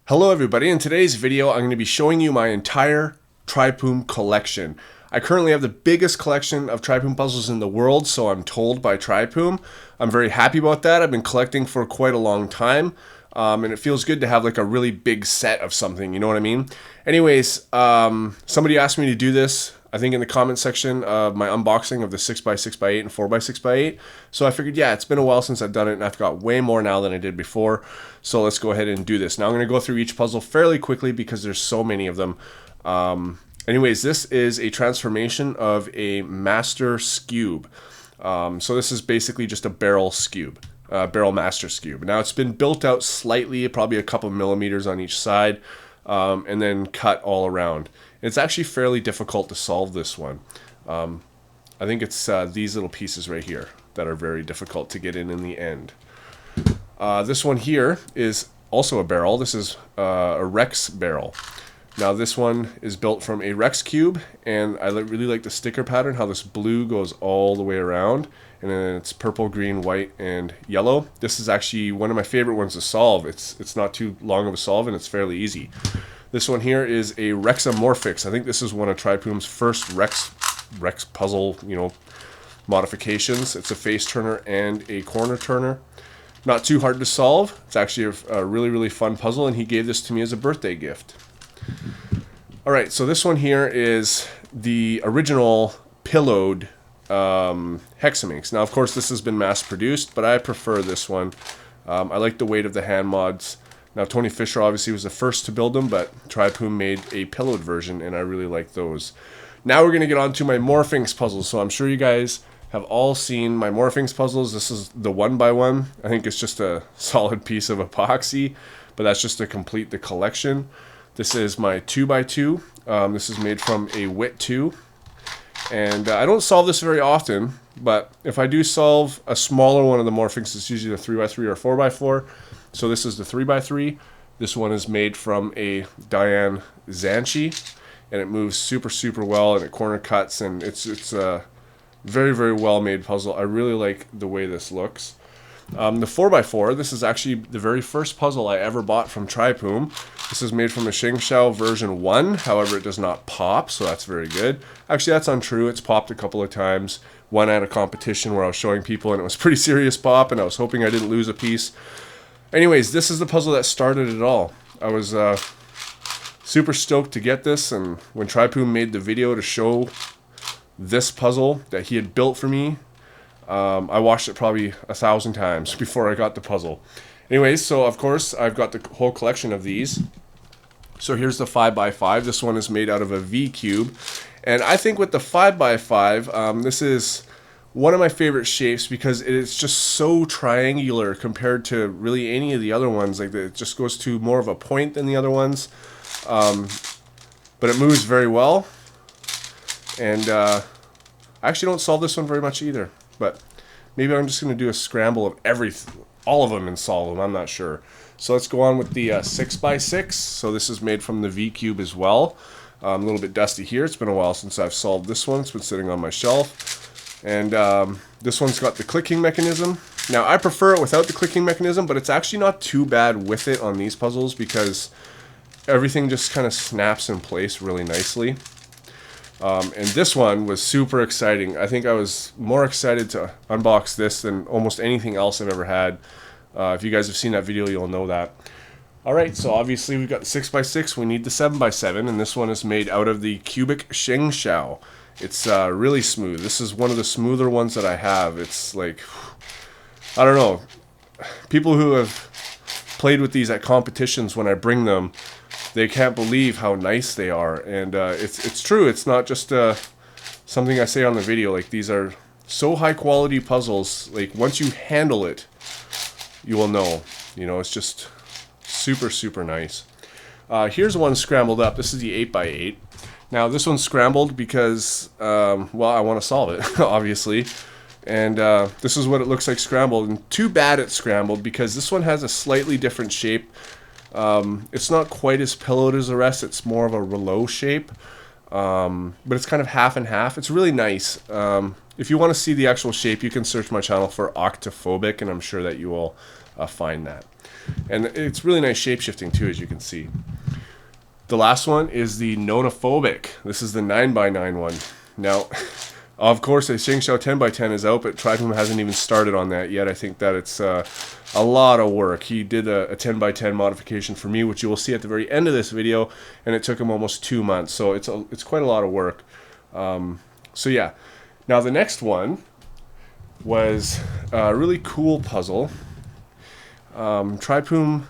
Hello everybody, in today's video I'm going to be showing you my entire Traiphum collection. I currently have the biggest collection of Traiphum puzzles in the world, so I'm told by Traiphum. I'm very happy about that. I've been collecting for quite a long time, and it feels good to have like a really big set of something, you know what I mean? Anyways, somebody asked me to do this, I think in the comment section of my unboxing of the 6x6x8 and 4x6x8. So I figured, yeah, it's been a while since I've done it and I've got way more now than I did before. So let's go ahead and do this. Now I'm going to go through each puzzle fairly quickly because there's so many of them. Anyways, this is a transformation of a master scube. So this is basically just a barrel scube. Barrel master scube. Now it's been built out slightly, probably a couple millimeters on each side, and then cut all around. It's actually fairly difficult to solve this one. I think it's these little pieces right here that are very difficult to get in the end. This one here is also a barrel. This is a Rex barrel. Now this one is built from a Rex cube, and I really like the sticker pattern, how this blue goes all the way around, and then it's purple, green, white, and yellow. This is actually one of my favorite ones to solve. It's not too long of a solve, and it's fairly easy. This one here is a Wrexham Morphix. I think this is one of Traiphum's first Rex puzzle, modifications. It's a face turner and a corner turner. Not too hard to solve. It's actually a really, really fun puzzle, and he gave this to me as a birthday gift. Alright, so this one here is the original pillowed Hexa Minx. Now, of course, this has been mass-produced, but I prefer this one. I like the weight of the hand mods. Now, Tony Fisher obviously was the first to build them, but Traiphum made a pillowed version, and I really like those. Now we're going to get on to my Morphing puzzles. So I'm sure you guys have all seen my Morphing puzzles. This is the 1x1. I think it's just a solid piece of epoxy, but that's just to complete the collection. This is my 2x2. This is made from a Wit 2. And I don't solve this very often, but if I do solve a smaller one of the Morphings, it's usually a 3x3 or 4x4. So this is the 3x3. This one is made from a Diane Zanchi, and it moves super, super well, and it corner cuts, and it's a very, very well made puzzle. I really like the way this looks. The 4x4, this is actually the very first puzzle I ever bought from Traiphum. This is made from a Xingqiao version 1, however it does not pop, so that's very good. Actually, that's untrue, it's popped a couple of times. One at a competition where I was showing people, and it was pretty serious pop, and I was hoping I didn't lose a piece. Anyways, this is the puzzle that started it all. I was super stoked to get this, and when Traiphum made the video to show this puzzle that he had built for me, I watched it probably 1,000 times before I got the puzzle. Anyways, so of course I've got the whole collection of these. So here's the 5x5. This one is made out of a V cube, and I think with the 5x5, this is one of my favorite shapes because it's just so triangular compared to really any of the other ones. Like it just goes to more of a point than the other ones, but it moves very well. And I actually don't solve this one very much either, but maybe I'm just going to do a scramble of all of them and solve them. I'm not sure. So let's go on with the 6x6. So this is made from the V cube as well. A little bit dusty here. It's been a while since I've solved this one. It's been sitting on my shelf. And this one's got the clicking mechanism. Now, I prefer it without the clicking mechanism, but it's actually not too bad with it on these puzzles because everything just kind of snaps in place really nicely. And this one was super exciting. I think I was more excited to unbox this than almost anything else I've ever had. If you guys have seen that video, you'll know that. Alright, so obviously we've got the 6x6, we need the 7x7, and this one is made out of the cubic Xingqiao. It's really smooth. This is one of the smoother ones that I have. It's like, I don't know, people who have played with these at competitions when I bring them, they can't believe how nice they are. And it's true. It's not just something I say on the video. Like, these are so high quality puzzles. Like, once you handle it, you will know. It's just super, super nice. Here's one scrambled up. This is the 8x8. Now, this one's scrambled because, well, I want to solve it, obviously. And this is what it looks like scrambled. And too bad it's scrambled because this one has a slightly different shape. It's not quite as pillowed as the rest. It's more of a rouleau shape. But it's kind of half and half. It's really nice. If you want to see the actual shape, you can search my channel for Octophobic, and I'm sure that you will find that. And it's really nice shape-shifting too, as you can see. The last one is the Nonophobic. This is the 9x9 one. Now, of course, a Xingqiao 10x10 is out, but Traiphum hasn't even started on that yet. I think that it's a lot of work. He did a 10x10 modification for me, which you will see at the very end of this video, and it took him almost 2 months. So it's quite a lot of work. So yeah. Now the next one was a really cool puzzle. Traiphum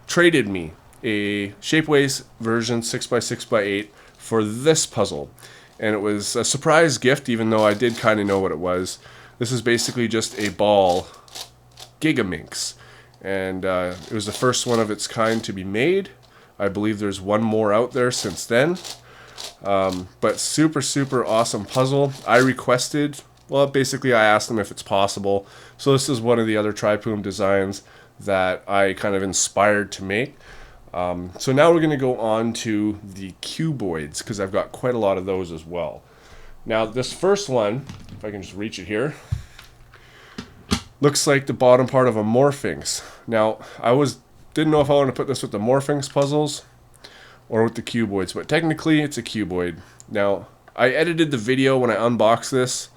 traded me a Shapeways version 6x6x8 for this puzzle, and it was a surprise gift, even though I did kind of know what it was. This is basically just a ball Giga Minx, and it was the first one of its kind to be made. I believe there's one more out there since then, but super awesome puzzle. I requested, well, basically I asked them if it's possible, so this is one of the other Traiphum designs that I kind of inspired to make. So now we're going to go on to the Cuboids, because I've got quite a lot of those as well. Now this first one, if I can just reach it here, looks like the bottom part of a Morphix. Now didn't know if I wanted to put this with the Morphix puzzles or with the Cuboids, but technically it's a Cuboid. Now I edited the video when I unboxed this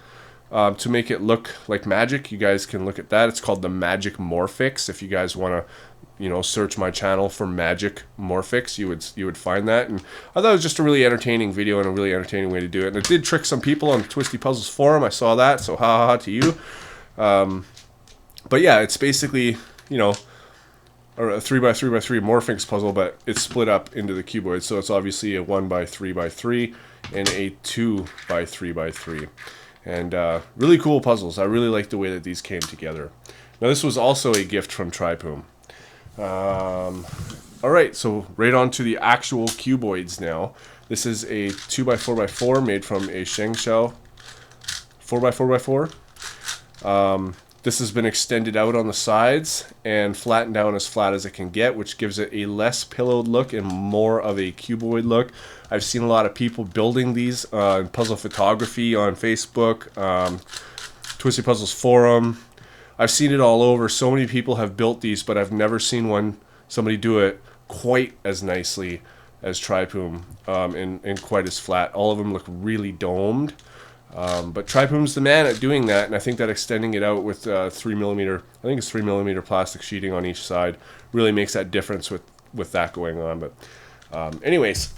to make it look like magic. You guys can look at that. It's called the Magic Morphix. If you guys want to, you know, search my channel for Magic Morphix, you would find that. And I thought it was just a really entertaining video and a really entertaining way to do it. And it did trick some people on the Twisty Puzzles forum. I saw that, so ha ha ha to you. But yeah, it's basically, you know, a 3x3x3 Morphix puzzle, but it's split up into the Cuboids. So it's obviously a 1x3x3 and a 2x3x3. And really cool puzzles. I really like the way that these came together. Now this was also a gift from Traiphum. Alright, so right on to the actual Cuboids now. This is a 2x4x4 made from a Xingqiao 4x4x4. This has been extended out on the sides and flattened down as flat as it can get, which gives it a less pillowed look and more of a cuboid look. I've seen a lot of people building these in puzzle photography on Facebook, Twisty Puzzles forum. I've seen it all over. So many people have built these, but I've never seen somebody do it quite as nicely as Traiphum and quite as flat. All of them look really domed. But Traiphum's the man at doing that, and I think that extending it out with 3mm, I think it's 3mm plastic sheeting on each side, really makes that difference with that going on. But anyways,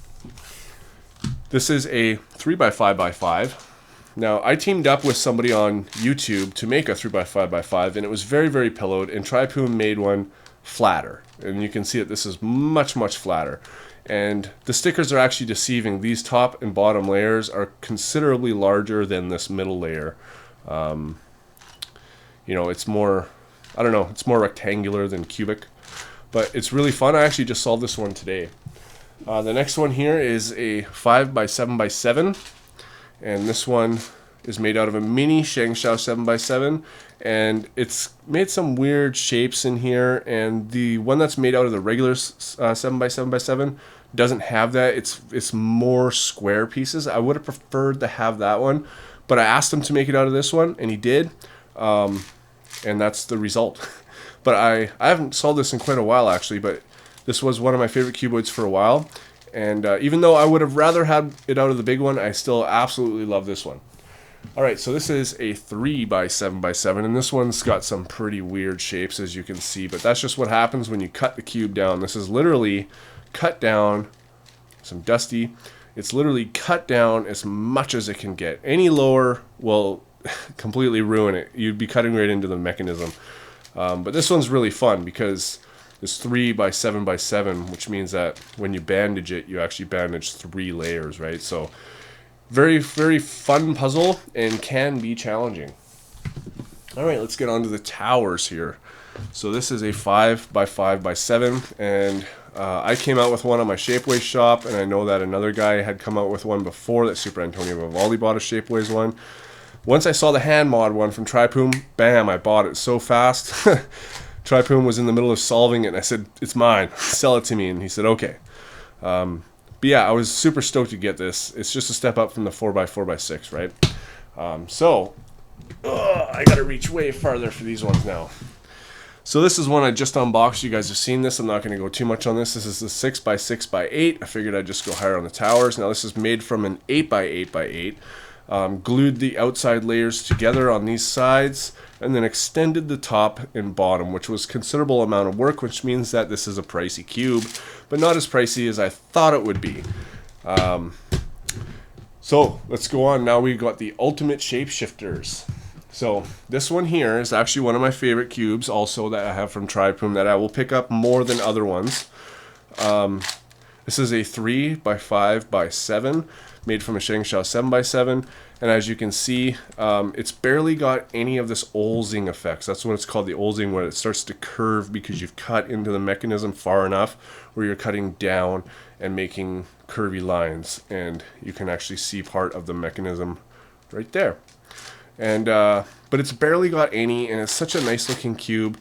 this is a 3x5x5. Now, I teamed up with somebody on YouTube to make a 3x5x5, and it was very pillowed, and Traiphum made one flatter. And you can see that this is much flatter. And the stickers are actually deceiving. These top and bottom layers are considerably larger than this middle layer. You know, it's more, I don't know, it's more rectangular than cubic. But it's really fun. I actually just solved this one today. The next one here is a 5x7x7. And this one is made out of a mini Xingqiao 7x7. And it's made some weird shapes in here. And the one that's made out of the regular 7x7x7 doesn't have that. It's more square pieces. I would have preferred to have that one, but I asked him to make it out of this one, and he did, and that's the result. But I haven't solved this in quite a while, actually, but this was one of my favorite cuboids for a while, and even though I would have rather had it out of the big one, I still absolutely love this one. Alright, so this is a 3x7x7, and this one's got some pretty weird shapes, as you can see, but that's just what happens when you cut the cube down. This is literally cut down, some dusty, it's literally cut down as much as it can get. Any lower will completely ruin it. You'd be cutting right into the mechanism. But this one's really fun because it's 3x7x7, which means that when you bandage it, you actually bandage 3 layers, right? So very fun puzzle and can be challenging. Alright, let's get on to the towers here. So this is a 5x5x7, and I came out with one on my Shapeways shop, and I know that another guy had come out with one before, that Super Antonio Vivaldi bought a Shapeways one. Once I saw the hand mod one from Traiphum, bam, I bought it so fast. Traiphum was in the middle of solving it, and I said, it's mine, sell it to me, and he said, okay. But yeah, I was super stoked to get this. It's just a step up from the 4x4x6, right? I gotta reach way farther for these ones now. So this is one I just unboxed. You guys have seen this. I'm not going to go too much on this. This is the 6x6x8. I figured I'd just go higher on the towers. Now this is made from an 8x8x8. Glued the outside layers together on these sides and then extended the top and bottom, which was a considerable amount of work, which means that this is a pricey cube, but not as pricey as I thought it would be. So let's go on. Now we've got the ultimate shapeshifters. So this one here is actually one of my favorite cubes also that I have from Traiphum that I will pick up more than other ones. This is a 3x5x7 made from a Shengsha 7x7, and as you can see, it's barely got any of this Olsing effects. That's what it's called, the Olsing, where it starts to curve because you've cut into the mechanism far enough where you're cutting down and making curvy lines, and you can actually see part of the mechanism right there. And but it's barely got any, and it's such a nice looking cube.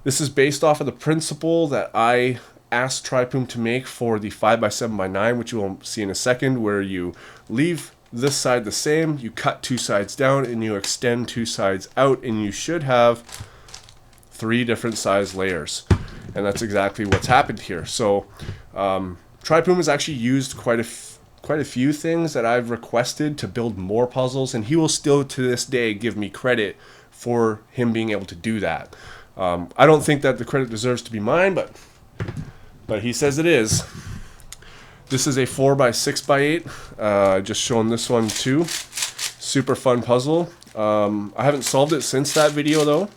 This is based off of the principle that I asked Traiphum to make for the 5x7x9, which you will see in a second, where you leave this side the same, you cut two sides down, and you extend two sides out, and you should have 3 different size layers. And that's exactly what's happened here. So Traiphum has actually used quite a few things that I've requested to build more puzzles, and he will still to this day give me credit for him being able to do that. I don't think that the credit deserves to be mine, but he says it is. This is a 4x6x8. Just shown this one too. Super fun puzzle. I haven't solved it since that video though,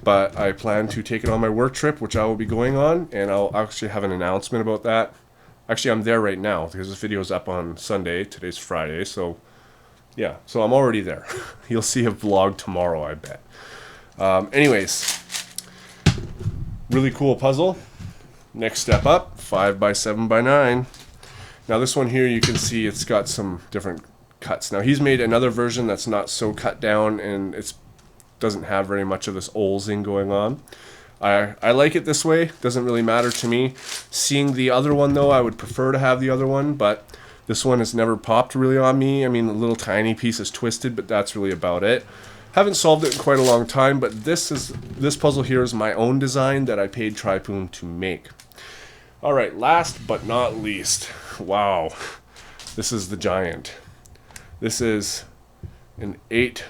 but I plan to take it on my work trip, which I will be going on, and I'll actually have an announcement about that. Actually, I'm there right now because this video is up on Sunday. Today's Friday, so yeah. So I'm already there. You'll see a vlog tomorrow, I bet. Anyways, really cool puzzle. Next step up, 5x7x9. Now this one here, you can see it's got some different cuts. Now he's made another version that's not so cut down, and it doesn't have very much of this Olsing going on. I like it this way. Doesn't really matter to me. Seeing the other one though, I would prefer to have the other one, but this one has never popped really on me. I mean, the little tiny piece is twisted, but that's really about it. Haven't solved it in quite a long time, but this puzzle here is my own design that I paid Traiphum to make. Alright, last but not least. Wow. This is the giant. This is an 8x10x10.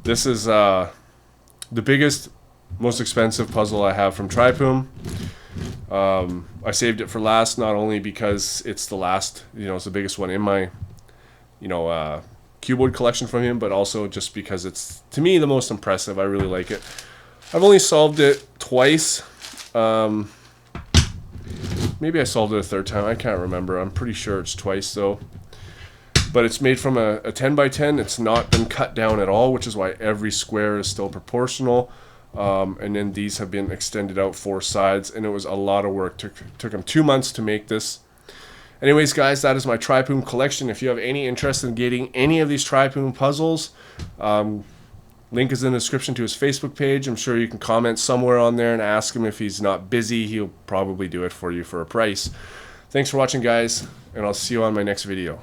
This is the biggest, most expensive puzzle I have from Traiphum. I saved it for last, not only because it's the last, it's the biggest one in my, Cuboid collection from him, but also just because it's, to me, the most impressive. I really like it. I've only solved it twice. Maybe I solved it a third time. I can't remember. I'm pretty sure it's twice, though. But it's made from a 10x10. It's not been cut down at all, which is why every square is still proportional. And then these have been extended out 4 sides, and it was a lot of work. Took them 2 months to make this. Anyways, guys, that is my Traiphum collection. If you have any interest in getting any of these Traiphum puzzles, link is in the description to his Facebook page. I'm sure you can comment somewhere on there and ask him if he's not busy. He'll probably do it for you for a price. Thanks for watching, guys, and I'll see you on my next video.